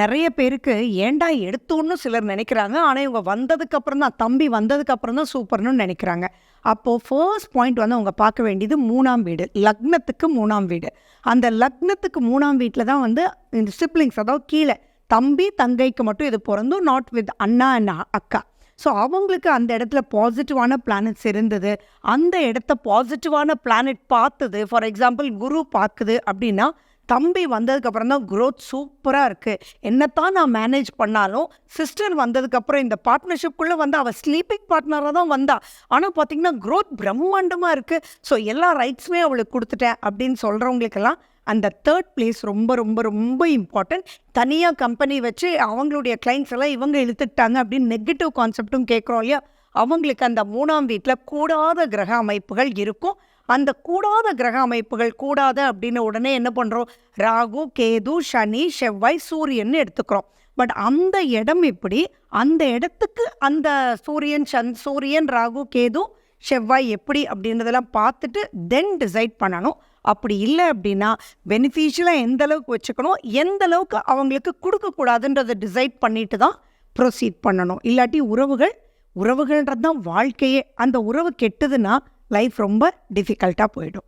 நெறைய பேருக்கு ஏன்டா எடுத்தோன்னு சிலர் நெனைக்கிறாங்க. ஆனா, இவங்க வந்ததுக்கப்புறம் தான் தம்பி வந்ததுக்கப்புறம் தான் சூப்பர்ன்னு நெனைக்கிறாங்க. அப்போ ஃபர்ஸ்ட் பாயிண்ட் வந்து அவங்க பார்க்க வேண்டியது 3ஆம் வீடு. லக்னத்துக்கு 3ஆம் வீடு. அந்த லக்னத்துக்கு 3ஆம் வீட்ல தான் வந்து இந்த சிப்லிங்ஸ் அதாவது கீழ தம்பி, தங்கைக்கு மட்டும் இது பொருந்தும். நாட் வித் அண்ணா அண்ட் அக்கா. ஸோ அவங்களுக்கு அந்த இடத்துல பாசிட்டிவான பிளானட்ஸ் இருந்தது. அந்த இடத்த பாசிட்டிவான பிளானட் பார்த்தது. ஃபார் எக்ஸாம்பிள் குரு பார்க்குது அப்படின்னா, தம்பி வந்ததுக்கப்புறம் தான் குரோத் சூப்பராக இருக்குது. என்னத்தான் நான் மேனேஜ் பண்ணாலும் சிஸ்டர் வந்ததுக்கப்புறம் இந்த பார்ட்னர்ஷிப்குள்ளே வந்து அவள் ஸ்லீப்பிங் பார்ட்னராக தான் வந்தா. ஆனால் பார்த்தீங்கன்னா குரோத் பிரம்மாண்டமாக இருக்குது. ஸோ எல்லா ரைட்ஸுமே அவளுக்கு கொடுத்துட்டேன் அப்படின்னு சொல்கிறவங்களுக்கெல்லாம் அந்த தேர்ட் பிளேஸ் ரொம்ப ரொம்ப ரொம்ப இம்பார்ட்டன்ட். தனியாக கம்பெனி வச்சு அவங்களுடைய கிளைண்ட்ஸ் எல்லாம் இவங்க இழுத்துட்டாங்க அப்படின்னு நெகட்டிவ் கான்செப்டும் கேட்குறோம் இல்லையா, அவங்களுக்கு அந்த 3ஆம் வீட்டில் கூடாத கிரக அமைப்புகள் இருக்கும். அந்த கூடாத கிரக அமைப்புகள் கூடாத அப்படின்னு உடனே என்ன பண்ணுறோம், ராகு, கேது, சனி, செவ்வாய், சூரியன் எடுத்துக்கிறோம். பட் அந்த இடம் எப்படி, அந்த இடத்துக்கு அந்த சூரியன், ராகு, கேது, செவ்வாய் எப்படி அப்படின்றதெல்லாம் பார்த்துட்டு தென் டிசைட் பண்ணணும். அப்படி இல்லை அப்படின்னா பெனிஃபிஷியலாக எந்த அளவுக்கு வச்சுக்கணும், எந்த அளவுக்கு அவங்களுக்கு கொடுக்கக்கூடாதுன்றதை டிசைட் பண்ணிட்டு தான் ப்ரொசீட் பண்ணணும். இல்லாட்டி உறவுகள்ன்றது தான் வாழ்க்கையே. அந்த உறவு கெட்டதுன்னா லைஃப் ரொம்ப டிஃபிகல்ட்டாக போயிடும்.